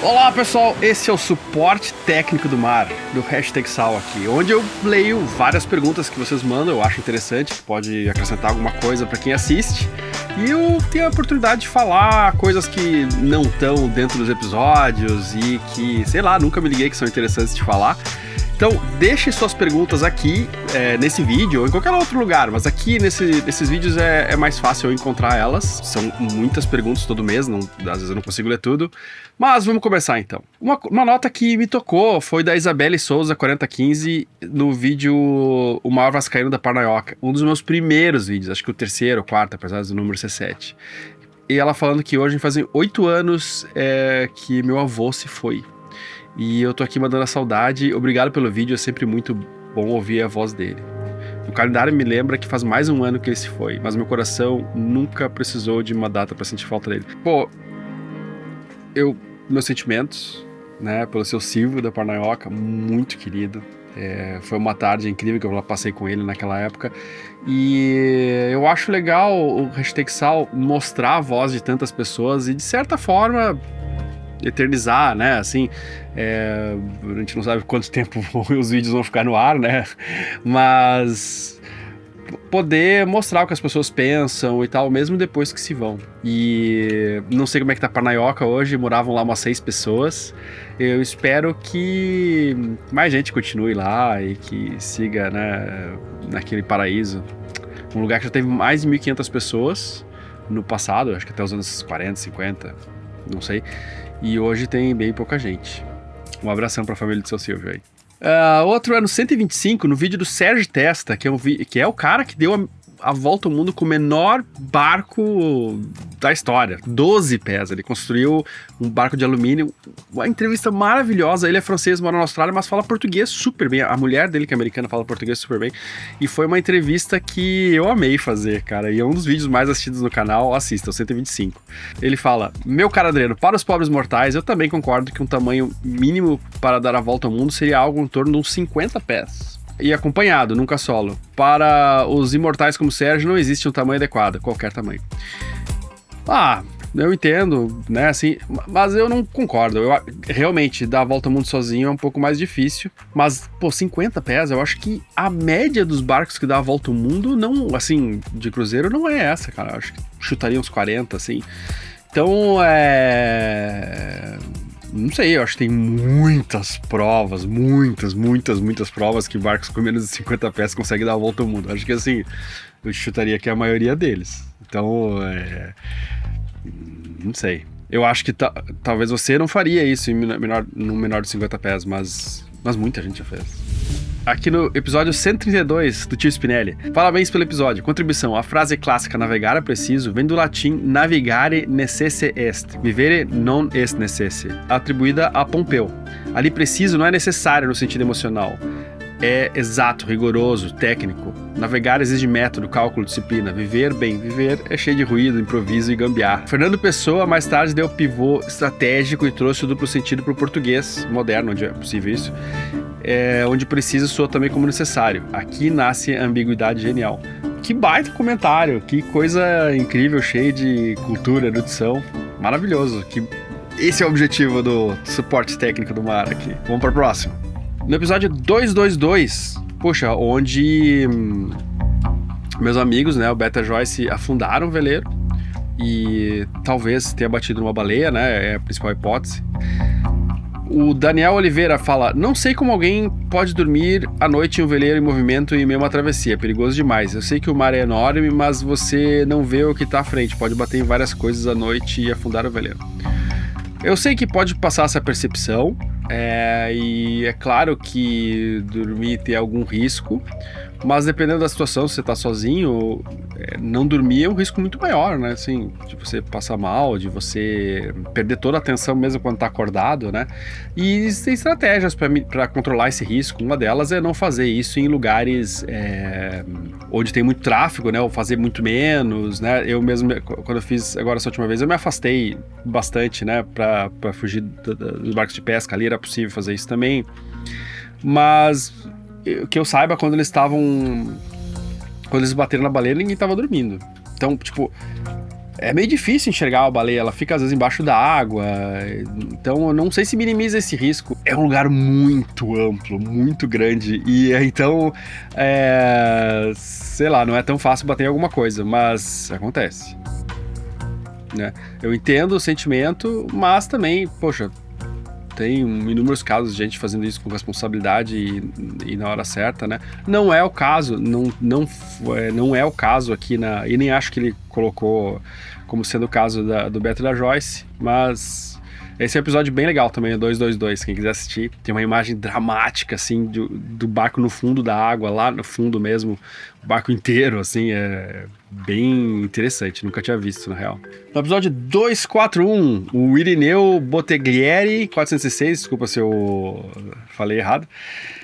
Olá pessoal, esse é o Suporte Técnico do Mar, do Hashtag Sal aqui, onde eu leio várias perguntas que vocês mandam, eu acho interessante, que pode acrescentar alguma coisa para quem assiste, e eu tenho a oportunidade de falar coisas que não estão dentro dos episódios e que, sei lá, nunca me liguei que são interessantes de falar. Então, deixe suas perguntas aqui, nesse vídeo ou em qualquer outro lugar, mas aqui nesses vídeos é mais fácil eu encontrar elas. São muitas perguntas todo mês, às vezes eu não consigo ler tudo, mas vamos começar então. Uma nota que me tocou foi da Isabelle Souza 4015 no vídeo O Maior Vascaíno da Parnaioca, um dos meus primeiros vídeos, acho que o terceiro ou quarto, apesar do número ser 7. E ela falando que hoje fazem 8 anos que meu avô se foi. E eu tô aqui mandando a saudade, obrigado pelo vídeo, é sempre muito bom ouvir a voz dele. O calendário me lembra que faz mais um ano que ele se foi, mas meu coração nunca precisou de uma data pra sentir falta dele. Pô, meus sentimentos, né, pelo seu Silvio da Parnaioca, muito querido. Foi uma tarde incrível que eu passei com ele naquela época. E eu acho legal o Hashtag Sal mostrar a voz de tantas pessoas e, de certa forma, eternizar, né, assim, a gente não sabe quanto tempo os vídeos vão ficar no ar, né, mas poder mostrar o que as pessoas pensam e tal, mesmo depois que se vão. E não sei como é que tá Parnaioca hoje, moravam lá umas 6 pessoas, eu espero que mais gente continue lá e que siga, né, naquele paraíso, um lugar que já teve mais de 1.500 pessoas no passado, acho que até os anos 40, 50, não sei. E hoje tem bem pouca gente. Um abração pra família do seu Silvio aí. Outro é no 125, no vídeo do Sérgio Testa, que é o cara que deu a volta ao mundo com o menor barco da história. 12 pés. Ele construiu um barco de alumínio. Uma entrevista maravilhosa. Ele é francês, mora na Austrália, mas fala português super bem. A mulher dele, que é americana, fala português super bem. E foi uma entrevista que eu amei fazer, cara. E é um dos vídeos mais assistidos no canal. Assista, o 125. Ele fala: meu caro Adriano, para os pobres mortais, eu também concordo que um tamanho mínimo para dar a volta ao mundo seria algo em torno de uns 50 pés. E acompanhado, nunca solo. Para os imortais como o Sérgio, não existe um tamanho adequado, qualquer tamanho. Eu entendo, né, assim, mas eu não concordo. Realmente, dar a volta ao mundo sozinho é um pouco mais difícil, mas, 50 pés, eu acho que a média dos barcos que dá a volta ao mundo, não, assim, de cruzeiro não é essa, cara. Eu acho que chutaria uns 40, assim. Então, não sei, eu acho que tem muitas provas, muitas provas que barcos com menos de 50 pés conseguem dar a volta ao mundo. Acho que, assim, eu chutaria que é a maioria deles. Então, não sei. Eu acho que talvez você não faria isso no menor de 50 pés, mas muita gente já fez. Aqui no episódio 132 do Tio Spinelli. Parabéns pelo episódio. Contribuição. A frase clássica navegar é preciso vem do latim navigare necesse est, vivere non est necesse, atribuída a Pompeu. Ali preciso não é necessário no sentido emocional. É exato, rigoroso, técnico. Navegar exige método, cálculo, disciplina. Viver é cheio de ruído, improviso e gambiarra. Fernando Pessoa mais tarde deu pivô estratégico e trouxe o duplo sentido para o português moderno, onde é possível isso. Onde preciso soa também como necessário. Aqui nasce a ambiguidade genial. Que baita comentário, que coisa incrível, cheia de cultura, erudição. Maravilhoso. Esse é o objetivo do Suporte Técnico do Mar aqui. Vamos para o próximo. No episódio 222, onde meus amigos, né, o Beta Joyce, afundaram o veleiro e talvez tenha batido numa baleia, né, é a principal hipótese. O Daniel Oliveira fala: não sei como alguém pode dormir à noite em um veleiro em movimento em meio a uma travessia, é perigoso demais. Eu sei que o mar é enorme, mas você não vê o que está à frente, pode bater em várias coisas à noite e afundar o veleiro. Eu sei que pode passar essa percepção, e é claro que dormir tem algum risco, mas dependendo da situação, se você tá sozinho, não dormir é um risco muito maior, né? Assim, de você passar mal, de você perder toda a atenção mesmo quando tá acordado, né? E existem estratégias para controlar esse risco. Uma delas é não fazer isso em lugares onde tem muito tráfego, né? Ou fazer muito menos, né? Eu mesmo, quando eu fiz agora essa última vez, eu me afastei bastante, né? Pra fugir dos barcos de pesca ali, era possível fazer isso também. Mas que eu saiba, quando eles bateram na baleia, ninguém tava dormindo. Então, tipo, é meio difícil enxergar a baleia, ela fica às vezes embaixo da água, então eu não sei se minimiza esse risco. É um lugar muito amplo, muito grande, e então, sei lá, não é tão fácil bater em alguma coisa, mas acontece, né? Eu entendo o sentimento, mas também, poxa, tem inúmeros casos de gente fazendo isso com responsabilidade e na hora certa, né? Não é o caso, não é o caso aqui e nem acho que ele colocou como sendo o caso do Beto e da Joyce, mas esse é um episódio bem legal também, o 222, quem quiser assistir. Tem uma imagem dramática, assim, do barco no fundo da água, lá no fundo mesmo, o barco inteiro, assim, é bem interessante, nunca tinha visto, na real. No episódio 241, o Irineu Bottiglieri, 406, desculpa se eu falei errado.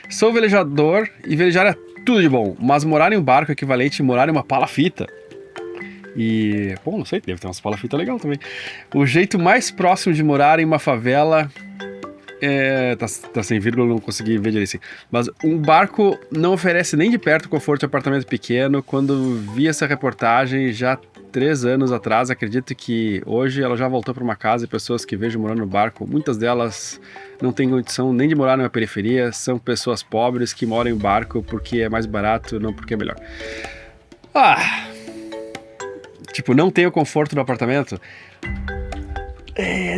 Sou velejador e velejar é tudo de bom, mas morar em um barco é equivalente a morar em uma palafita. E, bom, não sei, deve ter umas palafitas legal também. O jeito mais próximo de morar em uma favela tá sem vírgula, não consegui ver direito assim. Mas um barco não oferece nem de perto conforto de apartamento pequeno. Quando vi essa reportagem já 3 anos atrás, acredito que hoje ela já voltou para uma casa e pessoas que vejo morando no barco, muitas delas não têm condição nem de morar numa periferia, são pessoas pobres que moram em barco porque é mais barato, não porque é melhor. Tipo, não tem o conforto do apartamento?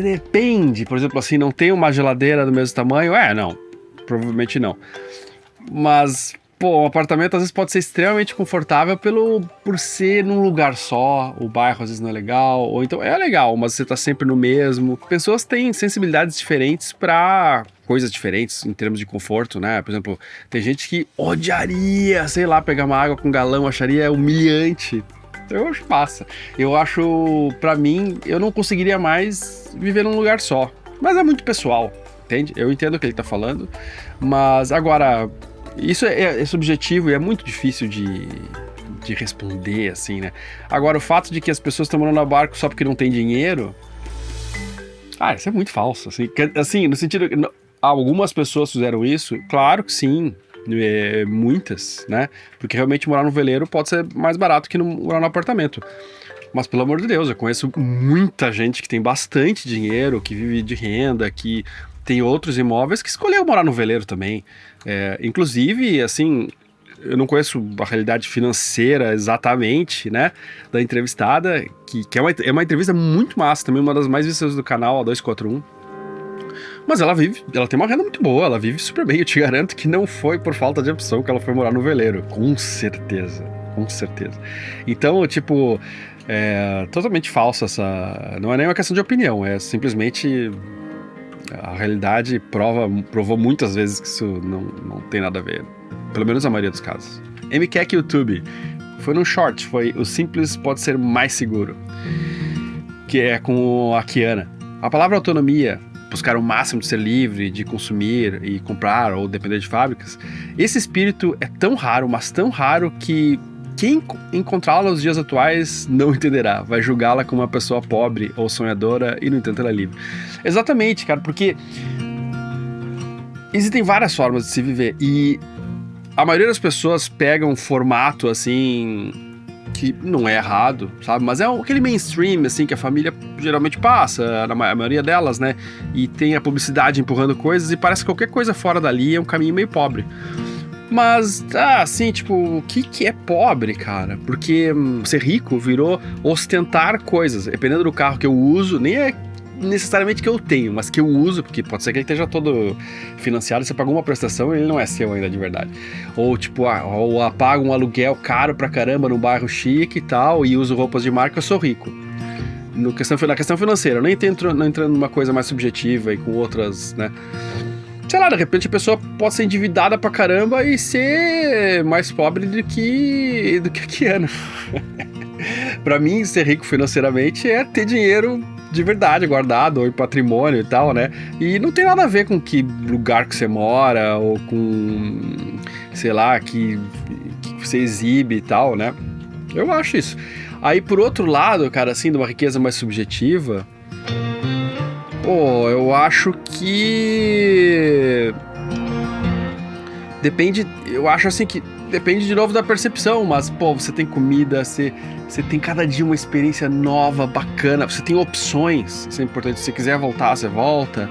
Depende. Por exemplo, assim, não tem uma geladeira do mesmo tamanho? Não. Provavelmente não. Mas, pô, um apartamento às vezes pode ser extremamente confortável por ser num lugar só, o bairro às vezes não é legal, ou então é legal, mas você tá sempre no mesmo. Pessoas têm sensibilidades diferentes pra coisas diferentes em termos de conforto, né? Por exemplo, tem gente que odiaria, sei lá, pegar uma água com galão, acharia humilhante. Eu acho massa. Eu acho, pra mim, eu não conseguiria mais viver num lugar só. Mas é muito pessoal, entende? Eu entendo o que ele tá falando, mas agora, isso é subjetivo e é muito difícil de responder, assim, né? Agora, o fato de que as pessoas estão morando no barco só porque não tem dinheiro, isso é muito falso, assim, no sentido que algumas pessoas fizeram isso, claro que sim. Muitas, né? Porque realmente morar no veleiro pode ser mais barato que morar no apartamento. Mas pelo amor de Deus, eu conheço muita gente que tem bastante dinheiro, que vive de renda, que tem outros imóveis que escolheu morar no veleiro também. Inclusive, assim, eu não conheço a realidade financeira exatamente, né, da entrevistada, que é uma entrevista muito massa, também uma das mais vistas do canal, a 241. Mas ela tem uma renda muito boa, ela vive super bem. Eu te garanto que não foi por falta de opção que ela foi morar no veleiro. Com certeza. Então, tipo, é totalmente falso essa... Não é nem uma questão de opinião, é simplesmente... A realidade provou muitas vezes que isso não tem nada a ver. Pelo menos na maioria dos casos. MCAC YouTube. Foi num short, foi o simples pode ser mais seguro. Que é com a Kiana. A palavra autonomia... buscar o máximo de ser livre, de consumir e comprar ou depender de fábricas, esse espírito é tão raro, mas tão raro que quem encontrá-la nos dias atuais não entenderá, vai julgá-la como uma pessoa pobre ou sonhadora e no entanto ela é livre. Exatamente, cara, porque existem várias formas de se viver e a maioria das pessoas pega um formato assim... que não é errado, sabe? Mas é aquele mainstream, assim, que a família geralmente passa, a maioria delas, né? E tem a publicidade empurrando coisas e parece que qualquer coisa fora dali é um caminho meio pobre. Mas, assim, tipo, o que é pobre, cara? Porque ser rico virou ostentar coisas. Dependendo do carro que eu uso, nem é necessariamente que eu tenho, mas que eu uso, porque pode ser que ele esteja todo financiado, você pagou uma prestação e ele não é seu ainda de verdade. Ou tipo, ou paga um aluguel caro pra caramba num bairro chique e tal, e uso roupas de marca, eu sou rico. Na questão financeira, eu nem entrando numa coisa mais subjetiva e com outras, né? Sei lá, de repente a pessoa pode ser endividada pra caramba e ser mais pobre do que a Kiana. Pra mim, ser rico financeiramente é ter dinheiro de verdade guardado, ou em patrimônio e tal, né? E não tem nada a ver com que lugar que você mora, ou com, sei lá, que você exibe e tal, né? Eu acho isso. Aí, por outro lado, cara, assim, de uma riqueza mais subjetiva, eu acho que... Depende, eu acho assim que depende de novo da percepção, mas, pô, você tem comida, você tem cada dia uma experiência nova, bacana, você tem opções, isso é importante, se você quiser voltar, você volta.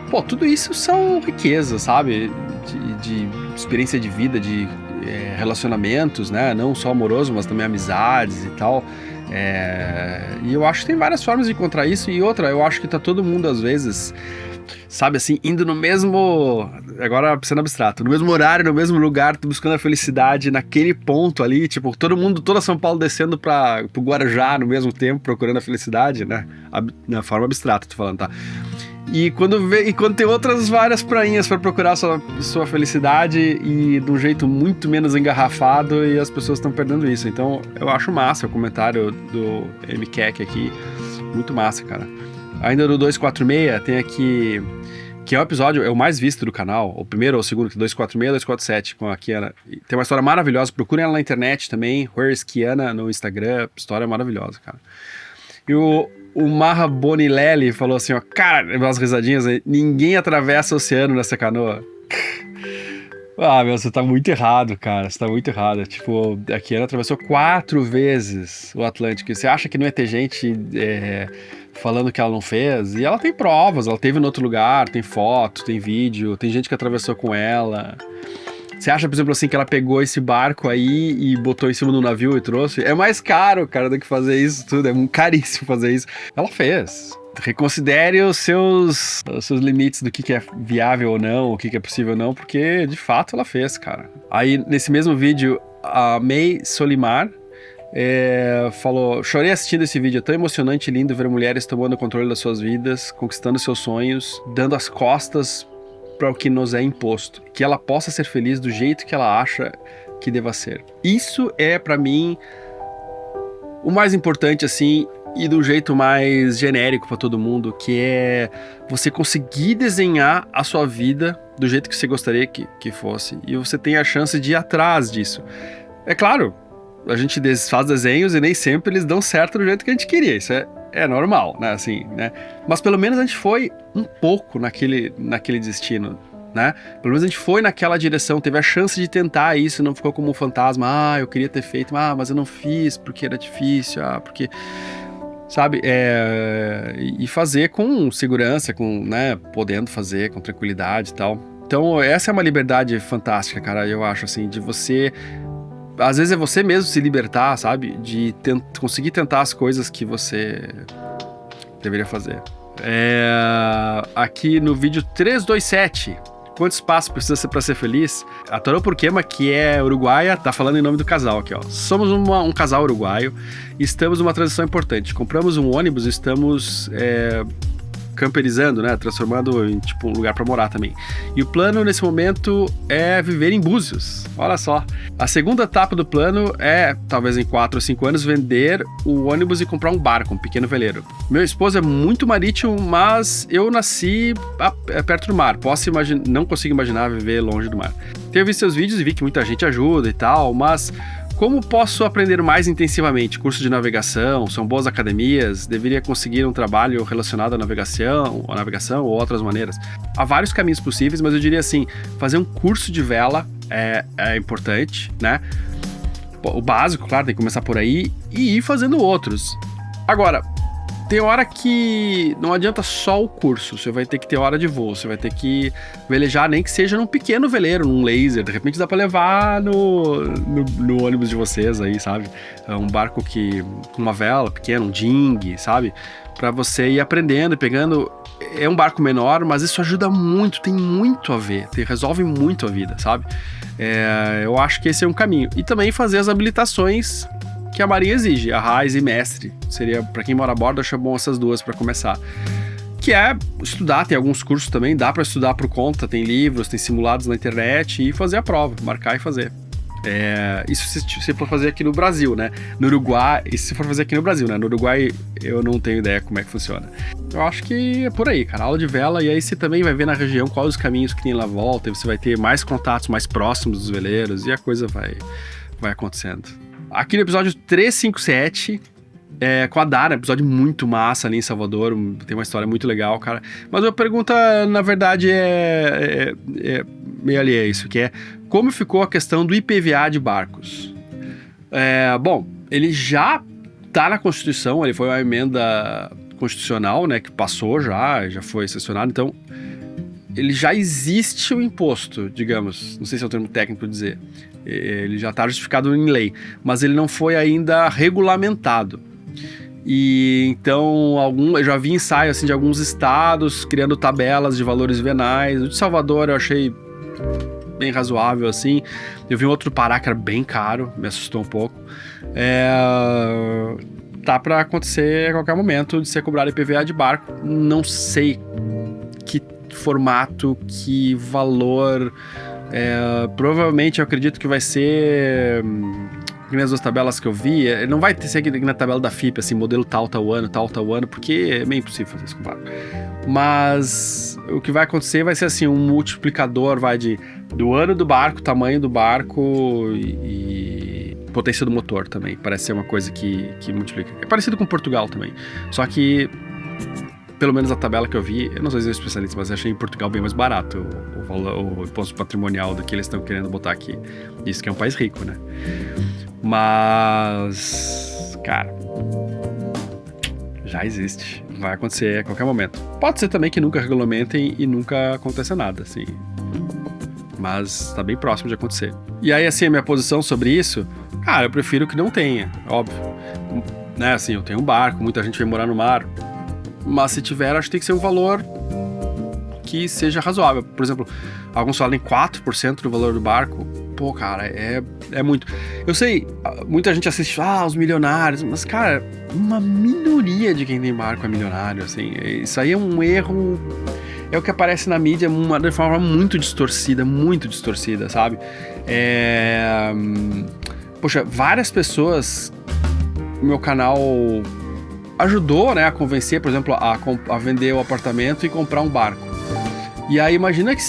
Pô, tudo isso são riquezas, sabe? De experiência de vida, de relacionamentos, né? Não só amoroso, mas também amizades e tal. E eu acho que tem várias formas de encontrar isso. E outra, eu acho que tá todo mundo, às vezes, sabe assim, indo no mesmo... Agora, sendo abstrato, no mesmo horário, no mesmo lugar, buscando a felicidade naquele ponto ali. Tipo, todo mundo, toda São Paulo descendo pro Guarujá no mesmo tempo, procurando a felicidade, né? Na forma abstrata, tô falando, tá? E quando tem outras várias prainhas para procurar sua felicidade e de um jeito muito menos engarrafado, e as pessoas estão perdendo isso. Então eu acho massa o comentário do MCAC aqui, muito massa, cara. Ainda no 246 tem aqui, que é o episódio, é o mais visto do canal, o primeiro ou o segundo, que é 246 e 247, com a Kiana. Tem uma história maravilhosa, procurem ela na internet também, Where is Kiana no Instagram, história maravilhosa, cara. E o Marra Bonilelli falou assim, ó, cara, umas risadinhas aí, ninguém atravessa o oceano nessa canoa. Meu, você tá muito errado, cara, você tá muito errado. Tipo, a Kiana atravessou 4 vezes o Atlântico. Você acha que não ia ter gente falando que ela não fez? E ela tem provas, ela teve em outro lugar, tem foto, tem vídeo, tem gente que atravessou com ela. Você acha, por exemplo, assim, que ela pegou esse barco aí e botou em cima do navio e trouxe? É mais caro, cara, do que fazer isso tudo. É caríssimo fazer isso. Ela fez. Reconsidere os seus limites do que é viável ou não, o que é possível ou não, porque, de fato, ela fez, cara. Aí, nesse mesmo vídeo, a May Solimar falou: chorei assistindo esse vídeo, é tão emocionante e lindo ver mulheres tomando o controle das suas vidas, conquistando seus sonhos, dando as costas para o que nos é imposto, que ela possa ser feliz do jeito que ela acha que deva ser. Isso é, para mim, o mais importante, assim, e do jeito mais genérico para todo mundo, que é você conseguir desenhar a sua vida do jeito que você gostaria que fosse, e você tem a chance de ir atrás disso. É claro, a gente faz desenhos e nem sempre eles dão certo do jeito que a gente queria, isso é normal, né, assim, né? Mas pelo menos a gente foi um pouco naquele destino, né? Pelo menos a gente foi naquela direção, teve a chance de tentar isso, não ficou como um fantasma, eu queria ter feito, mas eu não fiz porque era difícil, porque... Sabe? E fazer com segurança, né, podendo fazer com tranquilidade e tal. Então, essa é uma liberdade fantástica, cara, eu acho, assim, de você... Às vezes é você mesmo se libertar, sabe? De conseguir tentar as coisas que você deveria fazer. Aqui no vídeo 327, quanto espaço precisa ser para ser feliz? A Torô Purquema, que é uruguaia, tá falando em nome do casal aqui, ó. Somos um casal uruguaio e estamos numa transição importante. Compramos um ônibus e estamos... camperizando, né, transformando em tipo um lugar para morar também. E o plano nesse momento é viver em Búzios. Olha só. A segunda etapa do plano é, talvez em 4 ou 5 anos, vender o ônibus e comprar um barco, um pequeno veleiro. Meu esposo é muito marítimo, mas eu nasci perto do mar. Não consigo imaginar viver longe do mar. Tenho visto seus vídeos e vi que muita gente ajuda e tal, mas como posso aprender mais intensivamente? Curso de navegação, são boas academias, deveria conseguir um trabalho relacionado à navegação ou outras maneiras. Há vários caminhos possíveis, mas eu diria assim, fazer um curso de vela é importante, né? O básico, claro, tem que começar por aí e ir fazendo outros. Agora, tem hora que não adianta só o curso, você vai ter que ter hora de voo, você vai ter que velejar, nem que seja num pequeno veleiro, num laser, de repente dá pra levar no ônibus de vocês aí, sabe? É um barco com uma vela pequena, um dinghy, sabe? Pra você ir aprendendo e pegando. É um barco menor, mas isso ajuda muito, tem muito a ver, resolve muito a vida, sabe? Eu acho que esse é um caminho. E também fazer as habilitações que a Marinha exige, a RAIS e mestre. Seria, para quem mora a bordo, acho bom essas duas para começar. Que é estudar, tem alguns cursos também, dá para estudar por conta, tem livros, tem simulados na internet e fazer a prova, marcar e fazer. Isso se for fazer aqui no Brasil, né? No Uruguai, isso se for fazer aqui no Brasil, né? No Uruguai eu não tenho ideia como é que funciona. Eu acho que é por aí, cara, aula de vela, e aí você também vai ver na região quais os caminhos que tem lá à volta, e você vai ter mais contatos mais próximos dos veleiros, e a coisa vai acontecendo. Aqui no episódio 357, com a Dara, episódio muito massa ali em Salvador, tem uma história muito legal, cara. Mas a pergunta, na verdade, é meio alheia a isso, que é como ficou a questão do IPVA de barcos. Bom, ele já está na Constituição, ele foi uma emenda constitucional, né, que passou já foi sancionado, então ele já existe o imposto, digamos, não sei se é o termo técnico dizer, ele já está justificado em lei, mas ele não foi ainda regulamentado. E então eu já vi ensaio assim, de alguns estados criando tabelas de valores venais. O de Salvador eu achei bem razoável assim. Eu vi um outro do Pará que era bem caro, me assustou um pouco. Tá para acontecer a qualquer momento de ser cobrado IPVA de barco. Não sei que formato, que valor. Provavelmente eu acredito que vai ser... As duas tabelas que eu vi, não vai ser aqui na tabela da FIP, assim, modelo tal ano, porque é meio impossível fazer isso com barco. Mas o que vai acontecer vai ser assim, um multiplicador do ano do barco, tamanho do barco e potência do motor também. Parece ser uma coisa que multiplica. É parecido com Portugal também, só que pelo menos a tabela que eu vi, eu não sei se eu sou especialista, mas eu achei em Portugal bem mais barato o imposto patrimonial do que eles estão querendo botar aqui. Isso que é um país rico, né? Mas, cara, já existe. Vai acontecer a qualquer momento. Pode ser também que nunca regulamentem e nunca aconteça nada, assim. Mas tá bem próximo de acontecer. E aí, assim, a minha posição sobre isso, cara, eu prefiro que não tenha, óbvio. Né, assim, eu tenho um barco, muita gente vem morar no mar. Mas se tiver, acho que tem que ser um valor que seja razoável. Por exemplo, alguns falam em 4% do valor do barco. Pô, cara, é muito. Eu sei, muita gente assiste, os milionários, mas, cara, uma minoria de quem tem barco é milionário, assim. Isso aí é um erro, é o que aparece na mídia de forma muito distorcida, sabe? Poxa, várias pessoas no meu canal ajudou, né, a convencer, por exemplo, a vender o apartamento e comprar um barco. E aí imagina que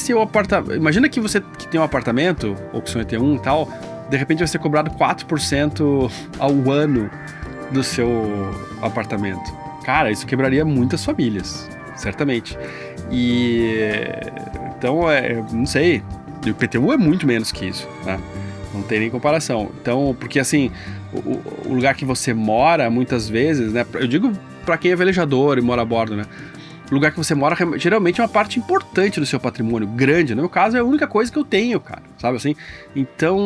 você que tem um apartamento, ou que sonha ter um e tal, de repente vai ser cobrado 4% ao ano do seu apartamento. Cara, isso quebraria muitas famílias, certamente. E então, não sei, o IPTU é muito menos que isso, né? Não tem nem comparação. Então, porque assim, o lugar que você mora, muitas vezes, né? Eu digo pra quem é velejador e mora a bordo, né? O lugar que você mora geralmente é uma parte importante do seu patrimônio, grande. No meu caso, é a única coisa que eu tenho, cara, sabe assim? Então,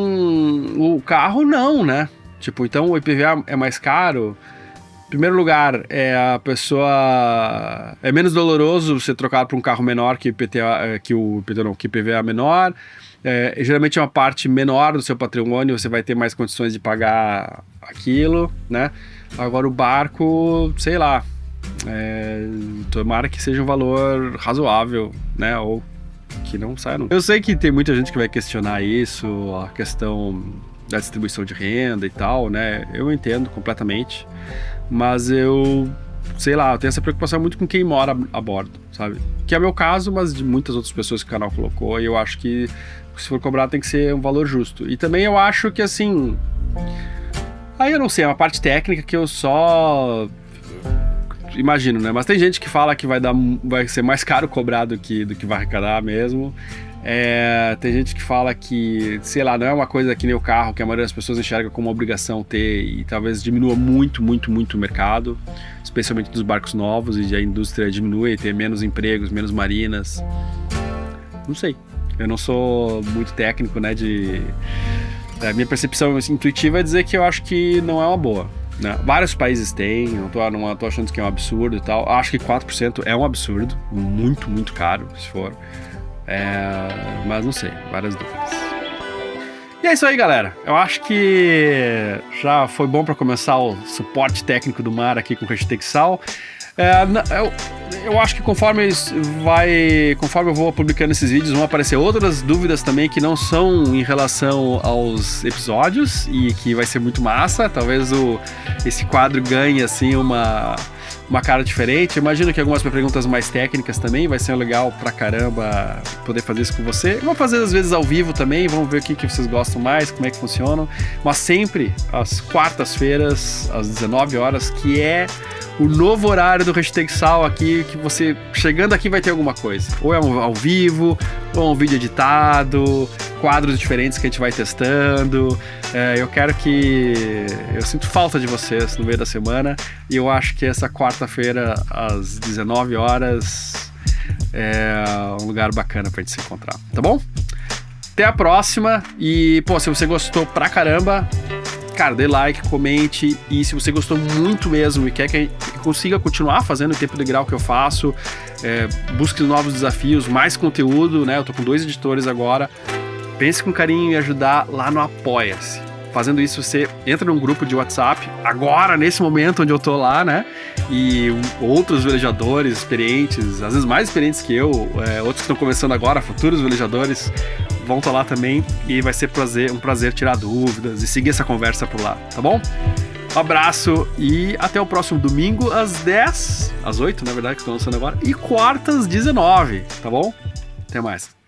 o carro não, né? Tipo, então o IPVA é mais caro. Em primeiro lugar, é menos doloroso você trocar para um carro menor que o IPVA menor. Geralmente é uma parte menor do seu patrimônio, você vai ter mais condições de pagar aquilo, né? Agora o barco, sei lá, tomara que seja um valor razoável, né? Ou que não saia nunca. Eu sei que tem muita gente que vai questionar isso, a questão da distribuição de renda e tal, né? Eu entendo completamente, mas eu tenho essa preocupação muito com quem mora a bordo, sabe? Que é o meu caso, mas de muitas outras pessoas que o canal colocou, e eu acho que se for cobrado tem que ser um valor justo. E também eu acho que, assim, aí eu não sei, é uma parte técnica que eu só imagino, né? Mas tem gente que fala que vai ser mais caro cobrar do que vai arrecadar mesmo. Tem gente que fala que, sei lá, não é uma coisa que nem o carro, que a maioria das pessoas enxerga como uma obrigação ter, e talvez diminua muito, muito, muito o mercado, especialmente dos barcos novos, e a indústria diminui, ter menos empregos, menos marinas. Não sei. Eu não sou muito técnico, né, a minha percepção intuitiva é dizer que eu acho que não é uma boa, né? Vários países têm, não tô achando que é um absurdo e tal. Acho que 4% é um absurdo, muito, muito caro, se for. Mas não sei, várias dúvidas. E é isso aí, galera. Eu acho que já foi bom para começar o suporte técnico do mar aqui com o Hashtag Sal. Eu acho que conforme eu vou publicando esses vídeos, vão aparecer outras dúvidas também que não são em relação aos episódios, e que vai ser muito massa. Talvez esse quadro ganhe assim uma uma cara diferente. Imagino que algumas perguntas mais técnicas também, vai ser legal pra caramba poder fazer isso com você. Eu vou fazer às vezes ao vivo também, vamos ver o que vocês gostam mais, como é que funcionam. Mas sempre às quartas-feiras, às 19 horas, que é o novo horário do Hashtag Sal aqui, que você, chegando aqui, vai ter alguma coisa. Ou é um ao vivo, ou um vídeo editado, quadros diferentes que a gente vai testando. Eu quero que... Eu sinto falta de vocês no meio da semana, e eu acho que essa quarta-feira, às 19 horas, é um lugar bacana pra gente se encontrar, tá bom? Até a próxima, e, pô, se você gostou pra caramba, cara, dê like, comente, e se você gostou muito mesmo e quer que eu consiga continuar fazendo o tempo integral que eu faço, busque novos desafios, mais conteúdo, né? Eu tô com 2 editores agora. Pense com carinho em ajudar lá no Apoia-se. Fazendo isso, você entra num grupo de WhatsApp, agora, nesse momento onde eu tô lá, né? E outros velejadores experientes, às vezes mais experientes que eu, outros que estão começando agora, futuros velejadores, vão estar lá também, e vai ser um prazer tirar dúvidas e seguir essa conversa por lá, tá bom? Um abraço e até o próximo domingo às 10, às 8, na verdade, que eu tô lançando agora, e quartas 19, tá bom? Até mais.